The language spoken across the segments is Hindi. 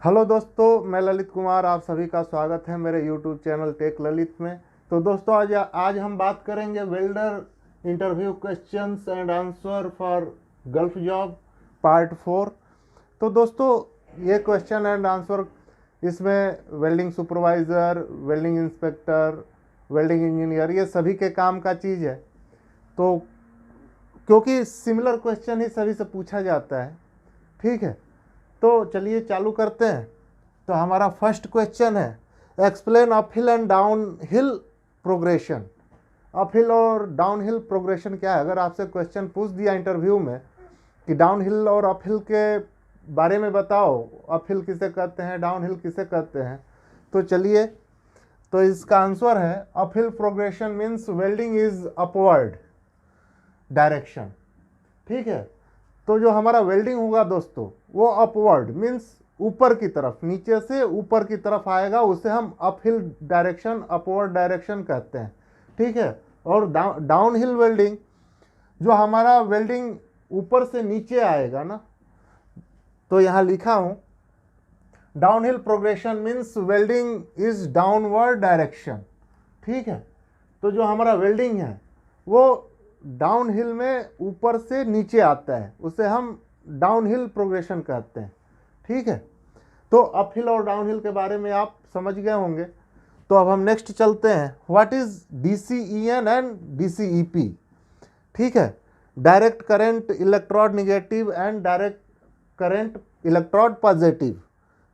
हेलो दोस्तों, मैं ललित कुमार, आप सभी का स्वागत है मेरे यूट्यूब चैनल टेक ललित में। तो दोस्तों आज हम बात करेंगे welder interview questions and answer for gulf job part 4। तो दोस्तों ये क्वेश्चन एंड आंसर इसमें welding supervisor, welding inspector, welding engineer ये सभी के काम का चीज़ है। तो क्योंकि सिमिलर क्वेश्चन ही सभी से पूछा जाता है, ठीक है। तो चलिए चालू करते हैं। तो हमारा फर्स्ट क्वेश्चन है explain uphill and down hill progression. Uphill और डाउन हिल प्रोग्रेशन क्या है? अगर आपसे क्वेश्चन पूछ दिया इंटरव्यू में कि डाउन हिल और अपहिल के बारे में बताओ, अपहिल किसे कहते हैं, डाउन हिल किसे कहते हैं, तो चलिए, तो इसका आंसर है uphill progression means welding is upward direction, ठीक है। तो जो हमारा वेल्डिंग होगा दोस्तों वो अपवर्ड मीन्स ऊपर की तरफ, नीचे से ऊपर की तरफ आएगा, उसे हम अपहिल डायरेक्शन, अपवर्ड डायरेक्शन कहते हैं, ठीक है। और डाउन हिल वेल्डिंग, जो हमारा वेल्डिंग ऊपर से नीचे आएगा ना, तो यहाँ लिखा हूँ down hill progression means welding is downward direction, ठीक है। तो जो हमारा वेल्डिंग है वो डाउन हिल में ऊपर से नीचे आता है, उसे हम डाउन हिल प्रोग्रेशन कहते हैं, ठीक है। तो अप हिल और डाउन हिल के बारे में आप समझ गए होंगे। तो अब हम नेक्स्ट चलते हैं, what is DCEN and DCEP, ठीक है। Direct current electrode negative and direct current electrode positive,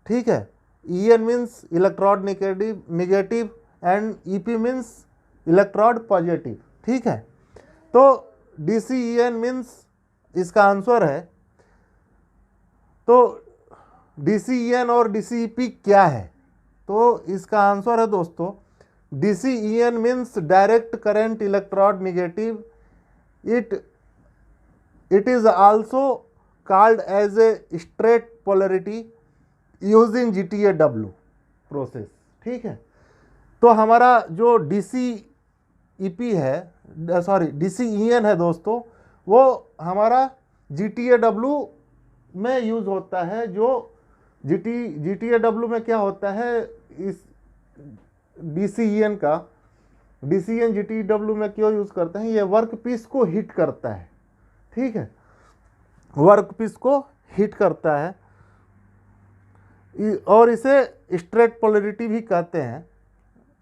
ठीक है। EN means electrode negative and EP means electrode positive, ठीक है। तो DCEN मीन्स इसका आंसर है, तो DCEN और DCEP क्या है? तो इसका आंसर है दोस्तों DCEN means direct current electrode negative, it is also called as a straight polarity use in GTAW process, ठीक है। तो हमारा जो DCEP है, सॉरी DCEN है दोस्तों, वो हमारा GTAW में यूज़ होता है। जो GTAW में क्या होता है, इस DCEN का, DCEN GTAW में क्यों यूज़ करते हैं, ये वर्क पीस को हीट करता है, ठीक है, वर्क पीस को हीट करता है, और इसे स्ट्रेट पोलरिटी भी कहते हैं,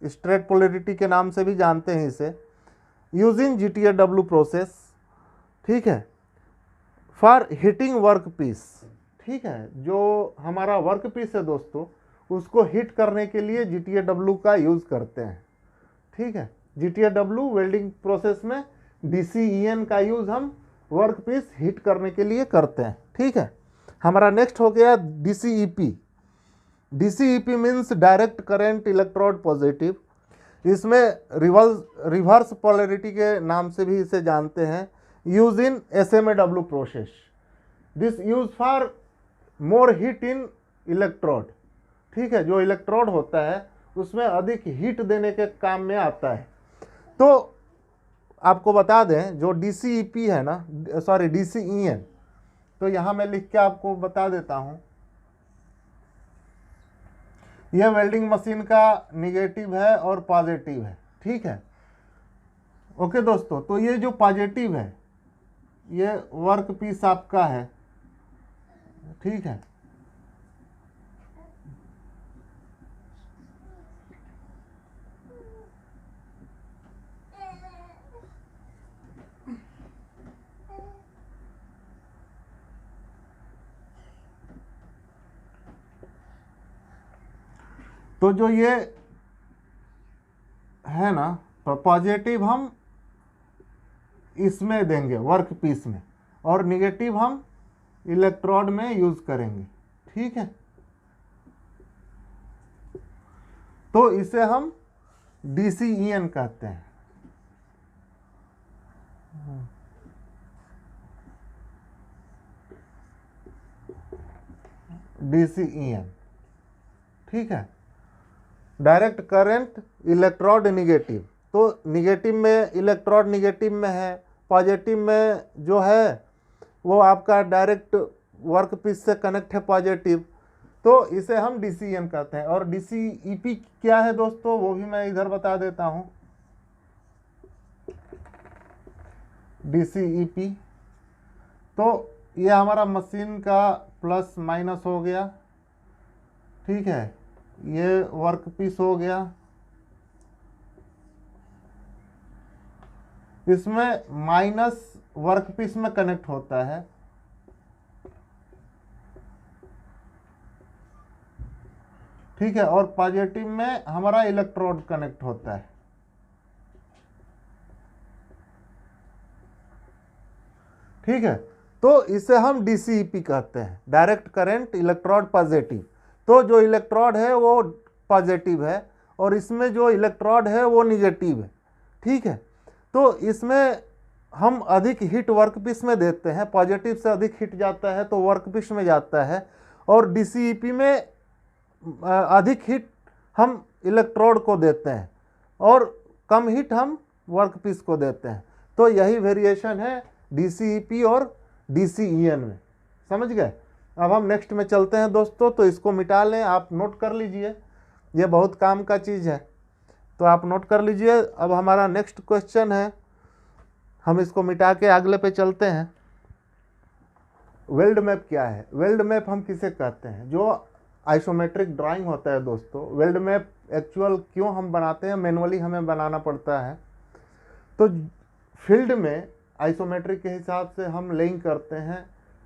स्ट्रेट पोलरिटी के नाम से भी जानते हैं इसे, यूजिंग GTAW प्रोसेस, ठीक है, फॉर हीटिंग वर्क पीस, ठीक है। जो हमारा वर्क पीस है दोस्तों, उसको हीट करने के लिए GTAW का यूज़ करते हैं, ठीक है। GTAW वेल्डिंग प्रोसेस में DCEN का यूज़ हम वर्क पीस हीट करने के लिए करते हैं, ठीक है। हमारा नेक्स्ट हो गया DCEP। DCEP means direct current electrode positive, इसमें रिवर्स पोलरिटी के नाम से भी इसे जानते हैं, use in SMAW process, this use for more heat in electrode, ठीक है। जो इलेक्ट्रोड होता है उसमें अधिक हीट देने के काम में आता है। तो आपको बता दें जो DCEP है ना, सॉरी DCEN, तो यहाँ मैं लिख के आपको बता देता हूँ, यह वेल्डिंग मशीन का निगेटिव है और पॉजिटिव है, ठीक है। ओके दोस्तों, तो ये जो पॉजिटिव है ये वर्क पीस आपका है, ठीक है। तो जो ये है ना पॉजिटिव, हम इसमें देंगे वर्क पीस में, और निगेटिव हम इलेक्ट्रोड में यूज करेंगे, ठीक है। तो इसे हम DCEN कहते हैं। DCEN, ठीक है, डायरेक्ट करंट इलेक्ट्रोड निगेटिव। तो निगेटिव में इलेक्ट्रोड निगेटिव में है, पॉजिटिव में जो है वो आपका डायरेक्ट वर्क पीस से कनेक्ट है पॉजिटिव, तो इसे हम DCEN कहते हैं। और DCEP क्या है दोस्तों, वो भी मैं इधर बता देता हूँ। DCEP तो ये हमारा मशीन का प्लस माइनस हो गया, ठीक है, ये वर्क पीस हो गया, इसमें माइनस वर्क पीस में कनेक्ट होता है, ठीक है, और पॉजिटिव में हमारा इलेक्ट्रोड कनेक्ट होता है, ठीक है। तो इसे हम DCEP कहते हैं, डायरेक्ट करंट इलेक्ट्रोड पॉजिटिव। तो जो इलेक्ट्रोड है वो पॉजिटिव है और इसमें जो इलेक्ट्रोड है वो निगेटिव है, ठीक है। तो इसमें हम अधिक हीट वर्कपीस में देते हैं, पॉजिटिव से अधिक हीट जाता है तो वर्कपीस में जाता है, और DCEP में अधिक हीट हम इलेक्ट्रोड को देते हैं और कम हीट हम वर्कपीस को देते हैं। तो यही वेरिएशन है DCEP और DCEN में, समझ गए। अब हम नेक्स्ट में चलते हैं दोस्तों, तो इसको मिटा लें, आप नोट कर लीजिए, ये बहुत काम का चीज़ है, तो आप नोट कर लीजिए। अब हमारा नेक्स्ट क्वेश्चन है, हम इसको मिटा के अगले पे चलते हैं। वेल्ड मैप क्या है? वेल्ड मैप हम किसे कहते हैं? जो आइसोमेट्रिक ड्राइंग होता है दोस्तों, वेल्ड मैप एक्चुअल क्यों हम बनाते हैं, मैनुअली हमें बनाना पड़ता है। तो फील्ड में आइसोमेट्रिक के हिसाब से हम लेइंग करते हैं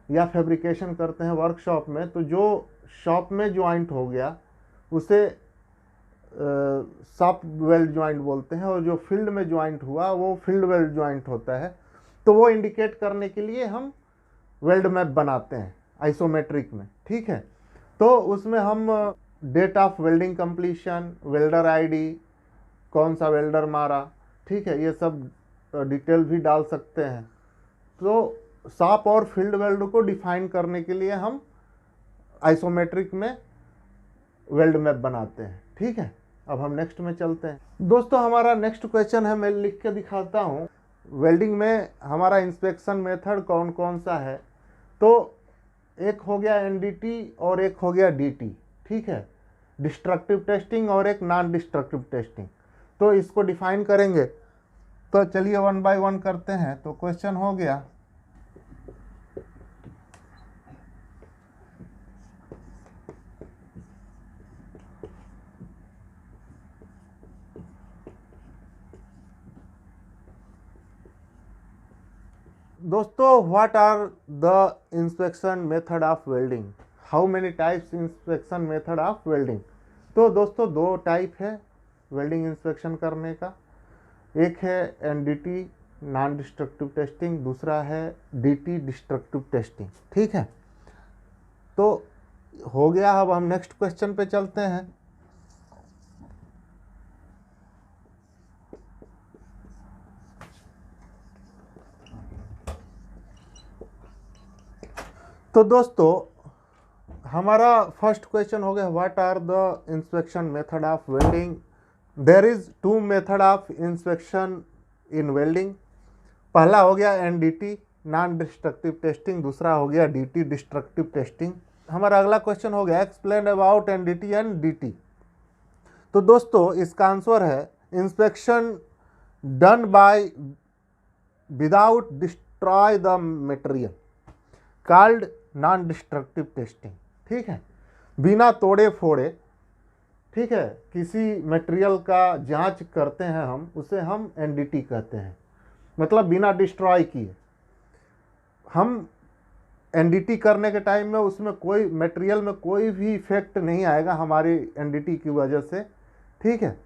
या फैब्रिकेशन करते हैं वर्कशॉप में, तो जो शॉप में ज्वाइंट हो गया उसे सॉफ्ट वेल्ड ज्वाइंट बोलते हैं, और जो फील्ड में ज्वाइंट हुआ वो फील्ड वेल्ड ज्वाइंट होता है। तो वो इंडिकेट करने के लिए हम वेल्ड मैप बनाते हैं आइसोमेट्रिक में, ठीक है। तो उसमें हम date of welding completion, welder ID, कौन सा वेल्डर मारा, ठीक है, ये सब डिटेल भी डाल सकते हैं। तो शॉप और फील्ड वेल्ड को डिफाइन करने के लिए हम आइसोमेट्रिक में वेल्ड मैप बनाते हैं, ठीक है। अब हम नेक्स्ट में चलते हैं दोस्तों। हमारा नेक्स्ट क्वेश्चन है, मैं लिख के दिखाता हूँ। वेल्डिंग में हमारा इंस्पेक्शन मेथड कौन कौन सा है? तो एक हो गया NDT और एक हो गया DT, ठीक है, डिस्ट्रक्टिव टेस्टिंग और एक नॉन डिस्ट्रक्टिव टेस्टिंग। तो इसको डिफाइन करेंगे, तो चलिए वन बाय वन करते हैं। तो क्वेश्चन हो गया, दोस्तों, what are the inspection method of welding? How many types inspection method of welding? तो दोस्तों दो टाइप है वेल्डिंग इंस्पेक्शन करने का, एक है NDT नॉन डिस्ट्रक्टिव टेस्टिंग, दूसरा है DT डिस्ट्रक्टिव टेस्टिंग, ठीक है। तो हो गया, अब हम नेक्स्ट क्वेश्चन पे चलते हैं। तो दोस्तों हमारा फर्स्ट क्वेश्चन हो गया, what are the inspection method of welding? There is two method of inspection in welding. पहला हो गया NDT नॉन डिस्ट्रक्टिव टेस्टिंग, दूसरा हो गया DT डिस्ट्रक्टिव टेस्टिंग। हमारा अगला क्वेश्चन हो गया, explain about NDT and DT। तो दोस्तों इसका आंसर है, inspection done by without destroy the material called non destructive testing, ठीक है, बिना तोड़े फोड़े, ठीक है, किसी मटेरियल का जांच करते हैं हम, उसे हम NDT कहते हैं, मतलब बिना डिस्ट्रॉय किए। हम NDT करने के टाइम में उसमें कोई मटेरियल में कोई भी इफेक्ट नहीं आएगा हमारी NDT की वजह से, ठीक है,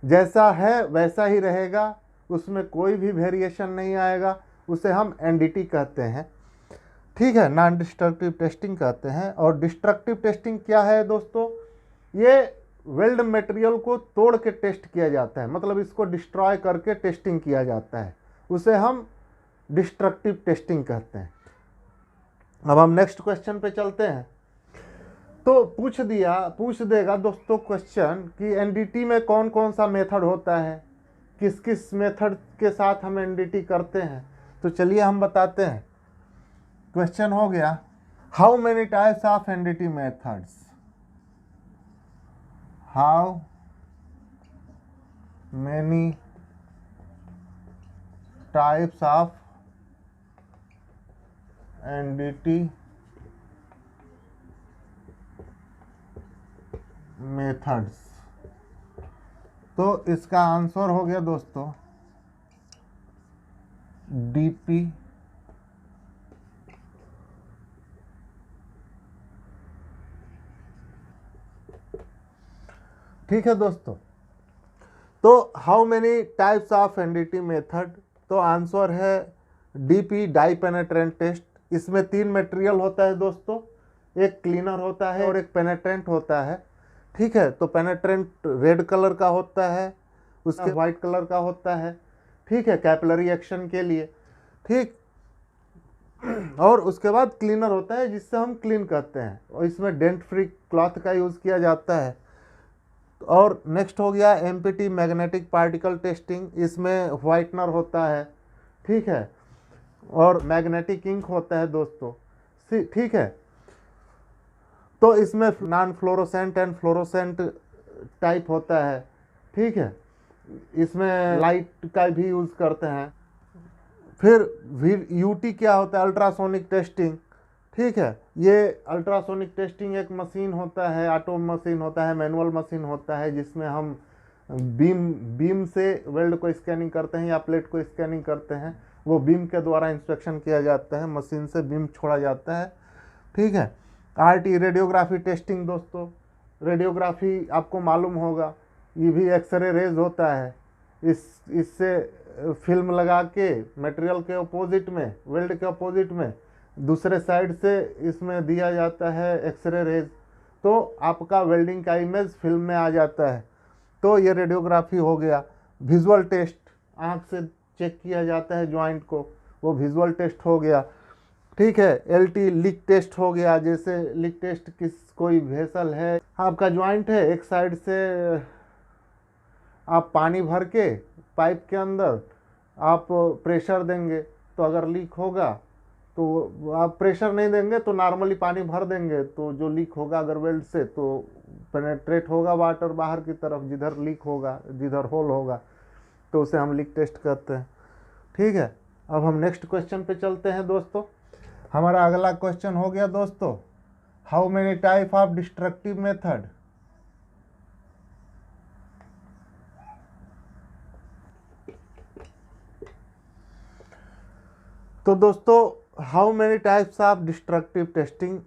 जैसा है वैसा ही रहेगा, उसमें कोई भी वेरिएशन नहीं आएगा, उसे हम NDT कहते हैं, ठीक है, नॉन डिस्ट्रक्टिव टेस्टिंग कहते हैं। और डिस्ट्रक्टिव टेस्टिंग क्या है दोस्तों? ये वेल्ड मटेरियल को तोड़ के टेस्ट किया जाता है, मतलब इसको डिस्ट्रॉय करके टेस्टिंग किया जाता है, उसे हम डिस्ट्रक्टिव टेस्टिंग कहते हैं। अब हम नेक्स्ट क्वेश्चन पे चलते हैं। तो पूछ देगा दोस्तों क्वेश्चन कि NDT में कौन कौन सा मेथड होता है, किस किस मेथड के साथ हम NDT करते हैं। तो चलिए हम बताते हैं। क्वेश्चन हो गया, how many types of NDT methods? How many types of NDT methods. तो इसका आंसर हो गया दोस्तों डीपी। ठीक है दोस्तों, तो how many types of NDT method, तो आंसर है डीपी, डाई पेनेट्रेंट टेस्ट। इसमें 3 मटेरियल होता है दोस्तों, एक क्लीनर होता है और एक पेनेट्रेंट होता है। ठीक है, तो पेनेट्रेंट रेड कलर का होता है, उसके वाइट कलर का होता है। ठीक है, कैपिलरी एक्शन के लिए। ठीक, और उसके बाद क्लीनर होता है जिससे हम क्लीन करते हैं, और इसमें डेंट फ्री क्लॉथ का यूज़ किया जाता है। और नेक्स्ट हो गया एमपीटी, मैग्नेटिक पार्टिकल टेस्टिंग। इसमें वाइटनर होता है। ठीक है, और मैग्नेटिक इंक होता है दोस्तों। ठीक है, तो इसमें non fluorescent and fluorescent type होता है। ठीक है, इसमें लाइट का भी यूज़ करते हैं। फिर यूटी क्या होता है, अल्ट्रासोनिक टेस्टिंग। ठीक है, ये अल्ट्रासोनिक टेस्टिंग एक मशीन होता है, ऑटो मशीन होता है, मैनुअल मशीन होता है, जिसमें हम बीम से वेल्ड को स्कैनिंग करते हैं या प्लेट को स्कैनिंग करते हैं। वो बीम के द्वारा इंस्पेक्शन किया जाता है, मशीन से बीम छोड़ा जाता है। ठीक है, आरटी, रेडियोग्राफी टेस्टिंग दोस्तों। रेडियोग्राफी आपको मालूम होगा, ये भी एक्सरे रेज होता है। इससे फिल्म लगा के मटेरियल के अपोजिट में, वेल्ड के अपोजिट में दूसरे साइड से इसमें दिया जाता है एक्सरे रेज, तो आपका वेल्डिंग का इमेज फिल्म में आ जाता है। तो ये रेडियोग्राफी हो गया। विजुअल टेस्ट, आँख से चेक किया जाता है जॉइंट को, वो विजुअल टेस्ट हो गया। ठीक है, एलटी, लीक टेस्ट हो गया। जैसे लीक टेस्ट, कोई वेसल है, आपका जॉइंट है, एक साइड से आप पानी भर के पाइप के अंदर आप प्रेशर देंगे, तो अगर लीक होगा तो आप प्रेशर नहीं देंगे तो नॉर्मली पानी भर देंगे, तो जो लीक होगा अगर वेल्ड से, तो पेनेट्रेट होगा वाटर बाहर की तरफ, जिधर लीक होगा, जिधर होल होगा, तो उसे हम लीक टेस्ट करते हैं। ठीक है, अब हम नेक्स्ट क्वेश्चन पे चलते हैं दोस्तों। हमारा अगला क्वेश्चन हो गया दोस्तों, how many type of destructive method. तो दोस्तों how many types of destructive testing,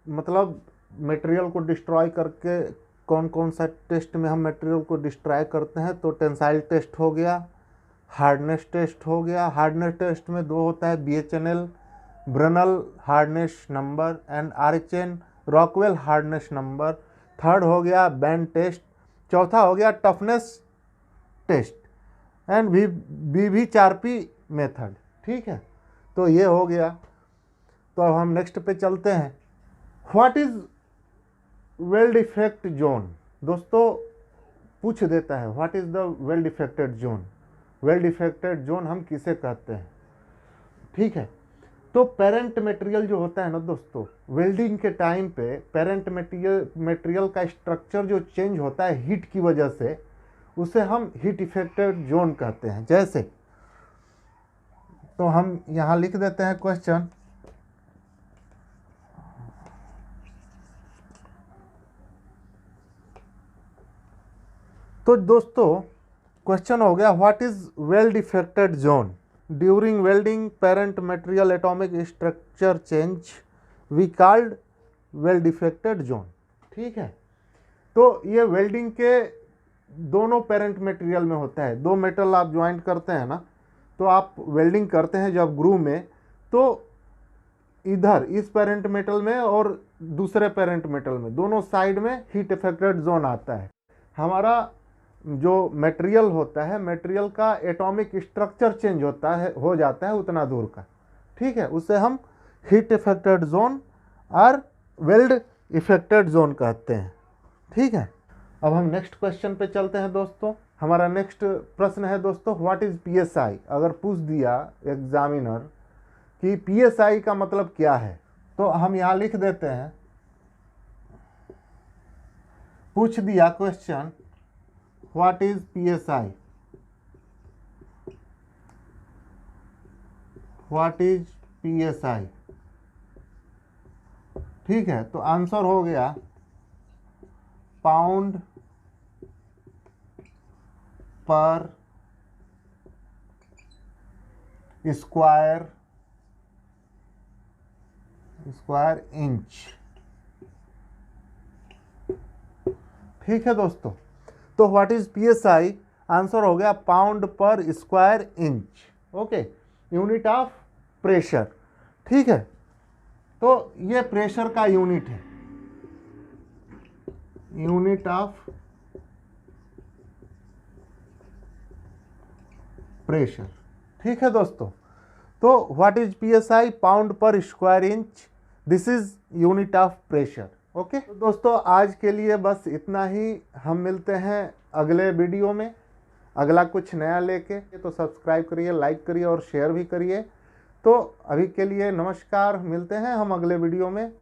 मतलब मटेरियल को डिस्ट्रॉय करके कौन कौन सा टेस्ट में हम मटेरियल को डिस्ट्रॉय करते हैं। तो टेंसाइल टेस्ट हो गया, हार्डनेस टेस्ट हो गया। हार्डनेस टेस्ट में 2 होता है, BHNL, Brinell hardness number, and RHN, Rockwell hardness number. Third हो गया बैंड टेस्ट। चौथा हो गया toughness test and BVCRP method. ठीक है, तो ये हो गया। तो अब हम नेक्स्ट पे चलते हैं। What is weld effect zone. दोस्तों पूछ देता है, what is the weld affected zone. Weld affected zone हम किसे कहते हैं। ठीक है, तो पेरेंट मटेरियल जो होता है ना दोस्तों, वेल्डिंग के टाइम पे पेरेंट मटेरियल का स्ट्रक्चर जो चेंज होता है हीट की वजह से, उसे हम हीट इफेक्टेड जोन कहते हैं। जैसे, तो हम यहाँ लिख देते हैं क्वेश्चन, तो दोस्तों क्वेश्चन हो गया, what is weld affected zone. During welding parent material atomic structure change we called weld affected zone. ठीक है, तो ये वेल्डिंग के दोनों पेरेंट मटेरियल में होता है। 2 मेटल आप ज्वाइंट करते हैं ना, तो आप वेल्डिंग करते हैं जब ग्रू में, तो इधर इस पेरेंट मेटल में और दूसरे पेरेंट मेटल में, दोनों साइड में हीट इफेक्टेड जोन आता है। हमारा जो मटेरियल होता है, मटेरियल का एटॉमिक स्ट्रक्चर चेंज होता है, हो जाता है उतना दूर का। ठीक है, उसे हम हीट इफेक्टेड जोन और वेल्ड इफेक्टेड जोन कहते हैं। ठीक है, अब हम नेक्स्ट क्वेश्चन पे चलते हैं दोस्तों। हमारा नेक्स्ट प्रश्न है दोस्तों, व्हाट इज PSI। अगर पूछ दिया एग्जामिनर कि PSI का मतलब क्या है, तो हम यहाँ लिख देते हैं पूछ दिया question what is PSI, what is PSI, ठीक है, तो आंसर हो गया पाउंड पर स्क्वायर इंच। ठीक है दोस्तों, तो व्हाट इज PSI आंसर हो गया पाउंड पर square inch. Okay, unit of pressure. ठीक है, तो ये प्रेशर का यूनिट है, यूनिट ऑफ प्रेशर। ठीक है दोस्तों, तो व्हाट इज PSI पाउंड पर square inch, this is unit of pressure. Okay, तो दोस्तों आज के लिए बस इतना ही। हम मिलते हैं अगले वीडियो में अगला कुछ नया लेके। तो सब्सक्राइब करिए, लाइक करिए और शेयर भी करिए। तो अभी के लिए नमस्कार, मिलते हैं हम अगले वीडियो में।